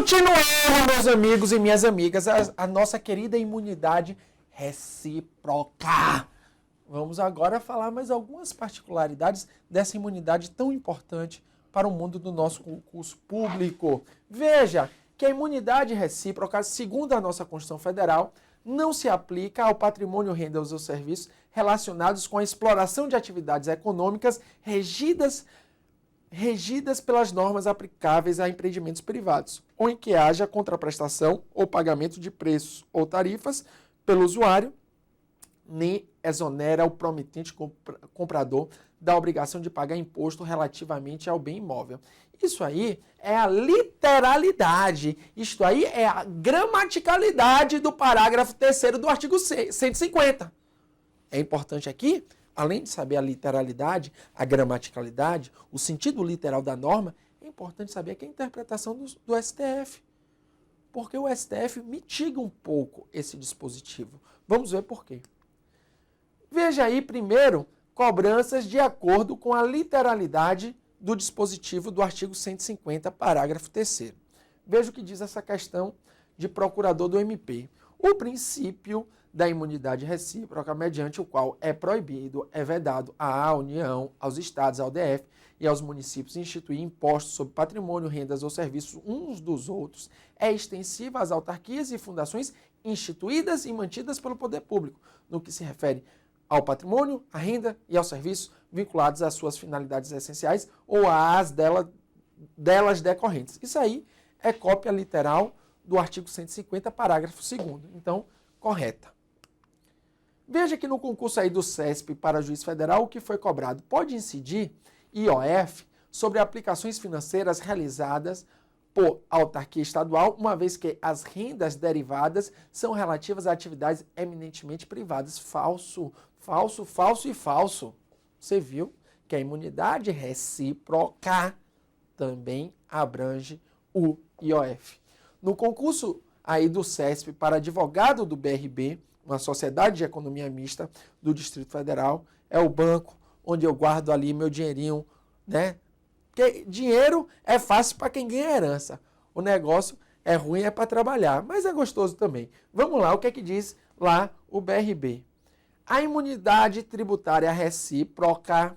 Continuando, meus amigos e minhas amigas, a nossa querida imunidade recíproca. Vamos agora falar mais algumas particularidades dessa imunidade tão importante para o mundo do nosso concurso público. Veja que a imunidade recíproca, segundo a nossa Constituição Federal, não se aplica ao patrimônio, rendas ou serviços relacionados com a exploração de atividades econômicas regidas pelas normas aplicáveis a empreendimentos privados, ou em que haja contraprestação ou pagamento de preços ou tarifas pelo usuário, nem exonera o promitente comprador da obrigação de pagar imposto relativamente ao bem imóvel. Isso aí é a literalidade, isto aí é a gramaticalidade do parágrafo 3º do artigo 150. É importante aqui, além de saber a literalidade, a gramaticalidade, o sentido literal da norma, é importante saber que é a interpretação do STF. Porque o STF mitiga um pouco esse dispositivo. Vamos ver por quê. Veja aí, primeiro, cobranças de acordo com a literalidade do dispositivo do artigo 150, parágrafo 3º. Veja o que diz essa questão de procurador do MP. O princípio da imunidade recíproca, mediante o qual é proibido, é vedado à União, aos Estados, ao DF e aos municípios instituir impostos sobre patrimônio, rendas ou serviços uns dos outros, é extensiva às autarquias e fundações instituídas e mantidas pelo poder público, no que se refere ao patrimônio, à renda e aos serviços vinculados às suas finalidades essenciais ou às delas decorrentes. Isso aí é cópia literal do artigo 150, parágrafo 2º. Então, correta. Veja que no concurso aí do CESP para juiz federal, o que foi cobrado pode incidir, IOF, sobre aplicações financeiras realizadas por autarquia estadual, uma vez que as rendas derivadas são relativas a atividades eminentemente privadas. Falso, falso, falso e falso. Você viu que a imunidade recíproca também abrange o IOF. No concurso aí do CESP para advogado do BRB, uma sociedade de economia mista do Distrito Federal, é o banco onde eu guardo ali meu dinheirinho, né? Porque dinheiro é fácil para quem ganha herança. O negócio é ruim, é para trabalhar, mas é gostoso também. Vamos lá, o que é que diz lá o BRB? A imunidade tributária recíproca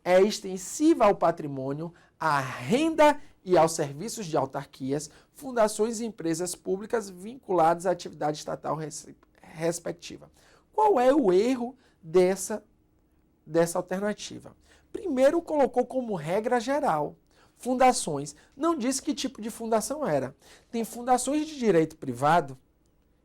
é extensiva ao patrimônio, à renda e aos serviços de autarquias, fundações e empresas públicas vinculadas à atividade estatal respectiva. Qual é o erro dessa alternativa? Primeiro, colocou como regra geral fundações. Não disse que tipo de fundação era. Tem fundações de direito privado,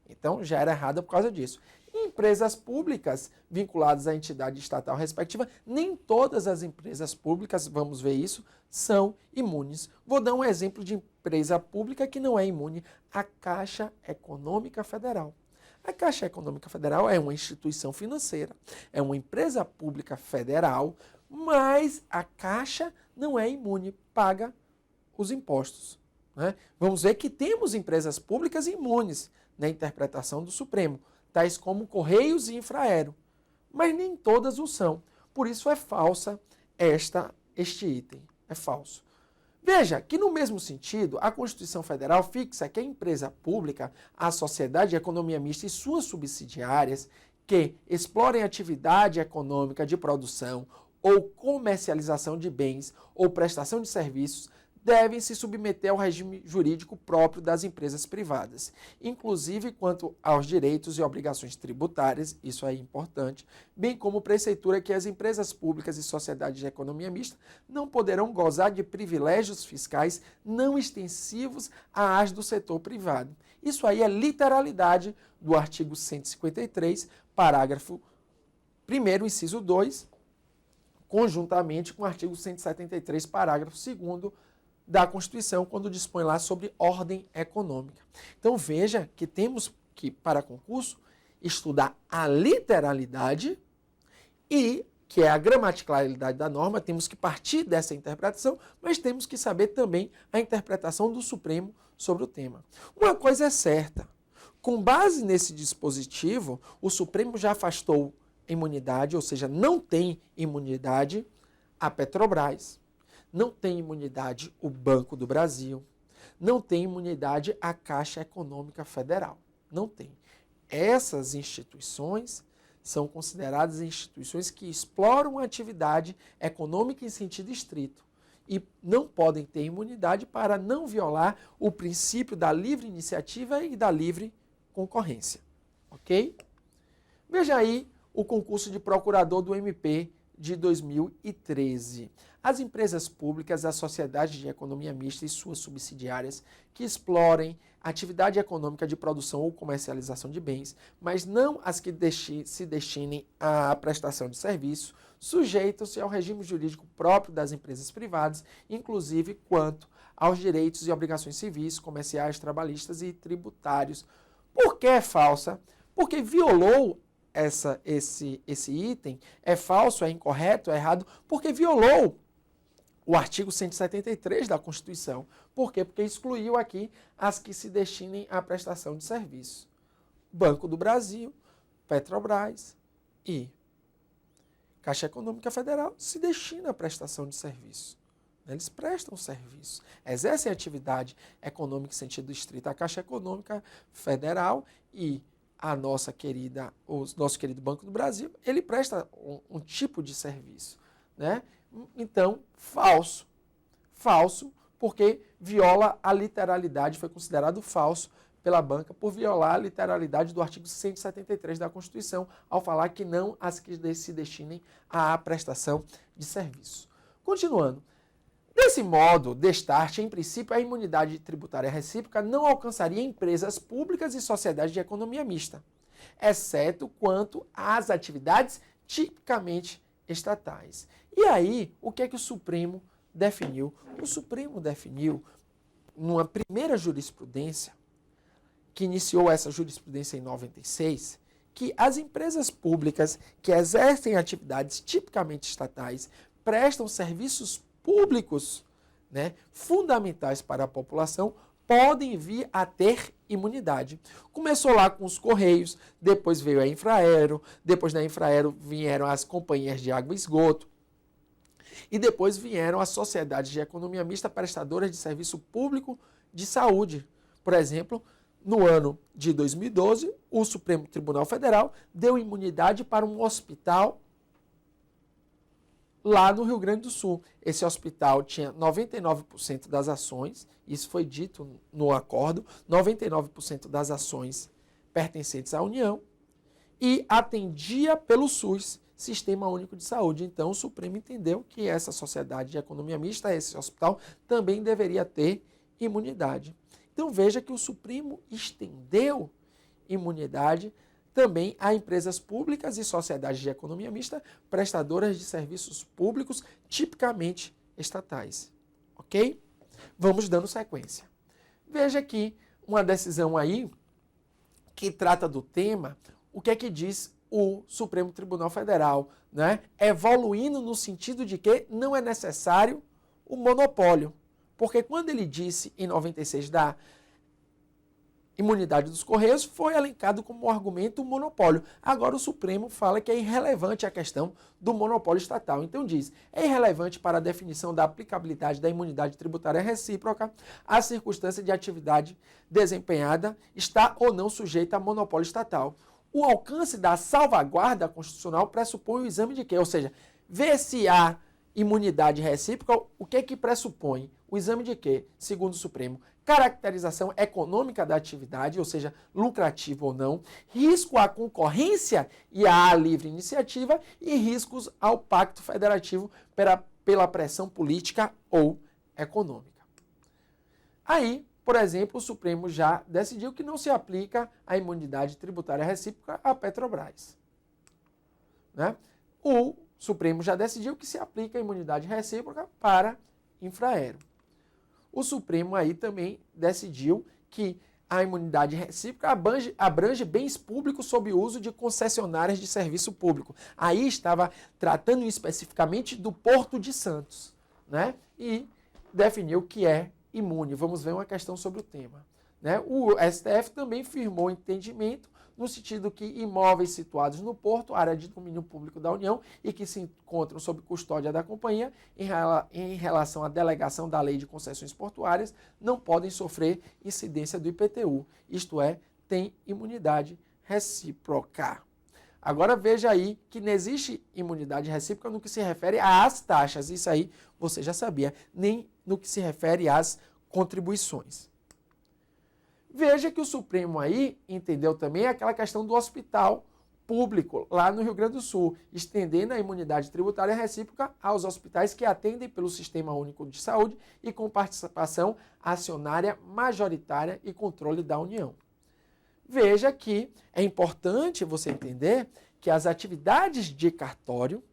então já era errada por causa disso. Empresas públicas vinculadas à entidade estatal respectiva, nem todas as empresas públicas, vamos ver isso, são imunes. Vou dar um exemplo de empresa pública que não é imune, a Caixa Econômica Federal. A Caixa Econômica Federal é uma instituição financeira, é uma empresa pública federal, mas a Caixa não é imune, paga os impostos, né? Vamos ver que temos empresas públicas imunes na interpretação do Supremo, tais como Correios e Infraero, mas nem todas o são. Por isso é falsa este item, é falso. Veja que no mesmo sentido, a Constituição Federal fixa que a empresa pública, a sociedade de economia mista e suas subsidiárias que explorem atividade econômica de produção ou comercialização de bens ou prestação de serviços devem se submeter ao regime jurídico próprio das empresas privadas, inclusive quanto aos direitos e obrigações tributárias, isso é importante, bem como preceitura que as empresas públicas e sociedades de economia mista não poderão gozar de privilégios fiscais não extensivos às do setor privado. Isso aí é literalidade do artigo 153, parágrafo 1º, inciso 2, conjuntamente com o artigo 173, parágrafo 2º, da Constituição, quando dispõe lá sobre ordem econômica. Então veja que temos que, para concurso, estudar a literalidade e, que é a gramaticalidade da norma, temos que partir dessa interpretação, mas temos que saber também a interpretação do Supremo sobre o tema. Uma coisa é certa, com base nesse dispositivo, o Supremo já afastou imunidade, ou seja, não tem imunidade a Petrobras, não tem imunidade o Banco do Brasil, não tem imunidade à Caixa Econômica Federal. Não tem. Essas instituições são consideradas instituições que exploram a atividade econômica em sentido estrito e não podem ter imunidade para não violar o princípio da livre iniciativa e da livre concorrência. Ok? Veja aí o concurso de procurador do MP de 2013. As empresas públicas, as sociedades de economia mista e suas subsidiárias que explorem atividade econômica de produção ou comercialização de bens, mas não as que se destinem à prestação de serviço, sujeitam-se ao regime jurídico próprio das empresas privadas, inclusive quanto aos direitos e obrigações civis, comerciais, trabalhistas e tributários. Por que é falsa? Porque violou esse item, é falso, é incorreto, é errado, porque violou o artigo 173 da Constituição. Por quê? Porque excluiu aqui as que se destinem à prestação de serviço. Banco do Brasil, Petrobras e Caixa Econômica Federal se destinam à prestação de serviço. Eles prestam serviço, exercem atividade econômica em sentido estrito. A Caixa Econômica Federal e o nosso querido Banco do Brasil, ele presta um tipo de serviço, né? Então, falso. Falso, porque viola a literalidade, foi considerado falso pela banca por violar a literalidade do artigo 173 da Constituição, ao falar que não as que se destinem à prestação de serviço. Continuando. Desse modo, destarte, em princípio, a imunidade tributária recíproca não alcançaria empresas públicas e sociedades de economia mista, exceto quanto às atividades tipicamente estatais. E aí, o que é que o Supremo definiu? O Supremo definiu, numa primeira jurisprudência, que iniciou essa jurisprudência em 96, que as empresas públicas que exercem atividades tipicamente estatais prestam serviços públicos, né, fundamentais para a população, podem vir a ter imunidade. Começou lá com os Correios, depois veio a Infraero, depois da Infraero vieram as companhias de água e esgoto, e depois vieram as sociedades de economia mista prestadoras de serviço público de saúde. Por exemplo, no ano de 2012, o Supremo Tribunal Federal deu imunidade para um hospital lá no Rio Grande do Sul. Esse hospital tinha 99% das ações, isso foi dito no acordo, 99% das ações pertencentes à União, e atendia pelo SUS, Sistema Único de Saúde. Então, o Supremo entendeu que essa sociedade de economia mista, esse hospital, também deveria ter imunidade. Então, veja que o Supremo estendeu imunidade também a empresas públicas e sociedades de economia mista prestadoras de serviços públicos tipicamente estatais. Ok? Vamos dando sequência. Veja aqui uma decisão aí que trata do tema, o que é que diz o Supremo Tribunal Federal, né? Evoluindo no sentido de que não é necessário o monopólio. Porque quando ele disse em 96 da imunidade dos Correios, foi elencado como argumento o monopólio. Agora o Supremo fala que é irrelevante a questão do monopólio estatal. Então diz, é irrelevante para a definição da aplicabilidade da imunidade tributária recíproca a circunstância de atividade desempenhada está ou não sujeita a monopólio estatal. O alcance da salvaguarda constitucional pressupõe o exame de quê? Ou seja, ver se há imunidade recíproca, o que é que pressupõe? O exame de quê? Segundo o Supremo, caracterização econômica da atividade, ou seja, lucrativa ou não, risco à concorrência e à livre iniciativa e riscos ao pacto federativo pela pressão política ou econômica. Aí, por exemplo, o Supremo já decidiu que não se aplica a imunidade tributária recíproca à Petrobras, né? O Supremo já decidiu que se aplica a imunidade recíproca para Infraero. O Supremo aí também decidiu que a imunidade recíproca abrange bens públicos sob uso de concessionárias de serviço público. Aí estava tratando especificamente do Porto de Santos, né? E definiu que é imune. Vamos ver uma questão sobre o tema, né? O STF também firmou entendimento no sentido que imóveis situados no porto, área de domínio público da União e que se encontram sob custódia da companhia, em relação à delegação da Lei de Concessões Portuárias, não podem sofrer incidência do IPTU, isto é, tem imunidade recíproca. Agora veja aí que não existe imunidade recíproca no que se refere às taxas, isso aí você já sabia, nem no que se refere às contribuições. Veja que o Supremo aí entendeu também aquela questão do hospital público lá no Rio Grande do Sul, estendendo a imunidade tributária recíproca aos hospitais que atendem pelo Sistema Único de Saúde e com participação acionária majoritária e controle da União. Veja que é importante você entender que as atividades de cartório,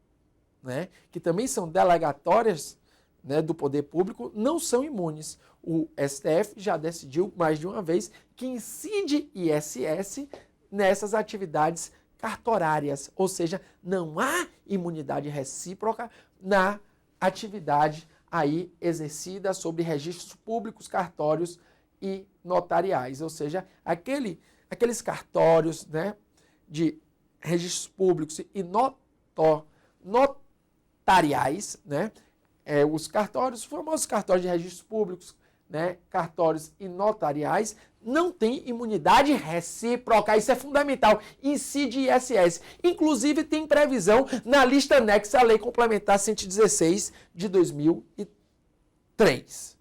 né, que também são delegatórias, né, do poder público, não são imunes. O STF já decidiu mais de uma vez que incide ISS nessas atividades cartorárias, ou seja, não há imunidade recíproca na atividade aí exercida sobre registros públicos, cartórios e notariais, ou seja, aqueles cartórios, né, de registros públicos e notariais, né, os cartórios, os famosos cartórios de registros públicos, né, cartórios e notariais, não tem imunidade recíproca, isso é fundamental, incide ISS. Inclusive tem previsão na lista anexa à Lei Complementar 116 de 2003.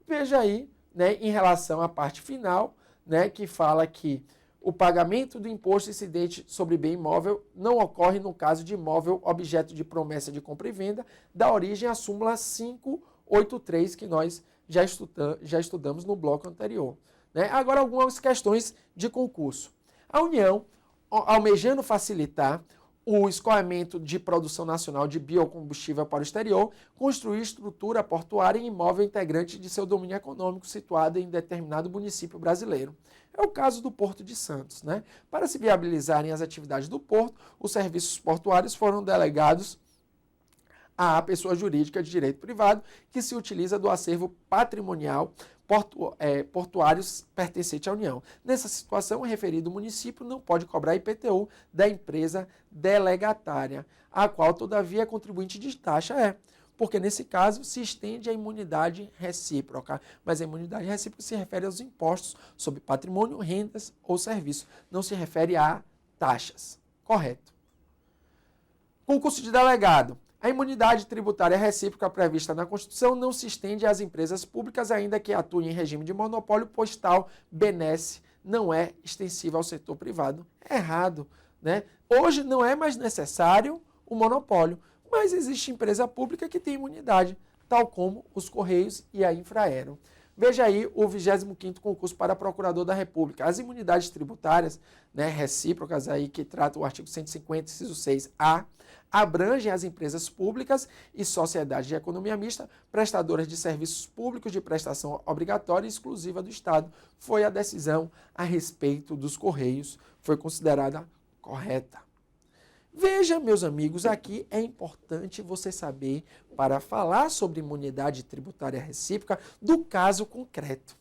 Veja aí, né, em relação à parte final, né, que fala que o pagamento do imposto incidente sobre bem imóvel não ocorre no caso de imóvel objeto de promessa de compra e venda, da origem à súmula 583, que nós já estudamos no bloco anterior. Né? Agora, algumas questões de concurso. A União, almejando facilitar o escoamento de produção nacional de biocombustível para o exterior, construiu estrutura portuária em imóvel integrante de seu domínio econômico situado em determinado município brasileiro. É o caso do Porto de Santos, né? Para se viabilizarem as atividades do porto, os serviços portuários foram delegados à pessoa jurídica de direito privado que se utiliza do acervo patrimonial portuários pertencente à União. Nessa situação, o referido município não pode cobrar IPTU da empresa delegatária, a qual, todavia, contribuinte de taxa é, porque, nesse caso, se estende a imunidade recíproca. Mas a imunidade recíproca se refere aos impostos sobre patrimônio, rendas ou serviços, não se refere a taxas. Correto. Concurso de delegado. A imunidade tributária recíproca prevista na Constituição não se estende às empresas públicas, ainda que atuem em regime de monopólio, pois tal benesse não é extensiva ao setor privado. É errado, né? Hoje não é mais necessário o monopólio, mas existe empresa pública que tem imunidade, tal como os Correios e a Infraero. Veja aí o 25º concurso para Procurador da República. As imunidades tributárias, né, recíprocas aí que trata o artigo 150, inciso 6A, abrangem as empresas públicas e sociedades de economia mista, prestadoras de serviços públicos de prestação obrigatória e exclusiva do Estado. Foi a decisão a respeito dos Correios, foi considerada correta. Veja, meus amigos, aqui é importante você saber, para falar sobre imunidade tributária recíproca, do caso concreto,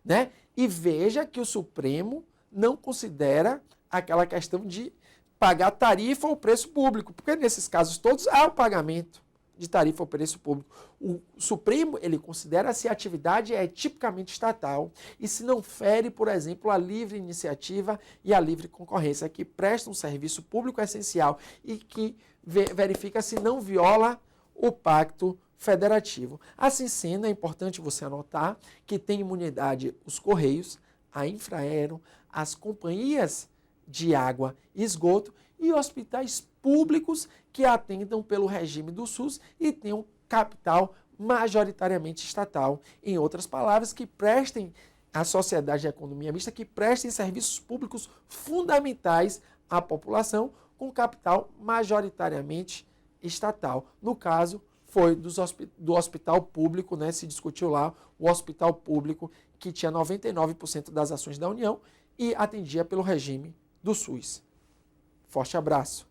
né? E veja que o Supremo não considera aquela questão de pagar tarifa ou preço público, porque nesses casos todos há o pagamento de tarifa ou preço público. O Supremo, ele considera se a atividade é tipicamente estatal e se não fere, por exemplo, a livre iniciativa e a livre concorrência, que presta um serviço público essencial e que verifica se não viola o pacto federativo. Assim sendo, é importante você anotar que tem imunidade os Correios, a Infraero, as companhias de água e esgoto e hospitais públicos que atendam pelo regime do SUS e tenham capital majoritariamente estatal. Em outras palavras, que prestem à sociedade de economia mista, que prestem serviços públicos fundamentais à população com capital majoritariamente estatal. No caso, foi do hospital público, né? Se discutiu lá o hospital público que tinha 99% das ações da União e atendia pelo regime do SUS. Forte abraço.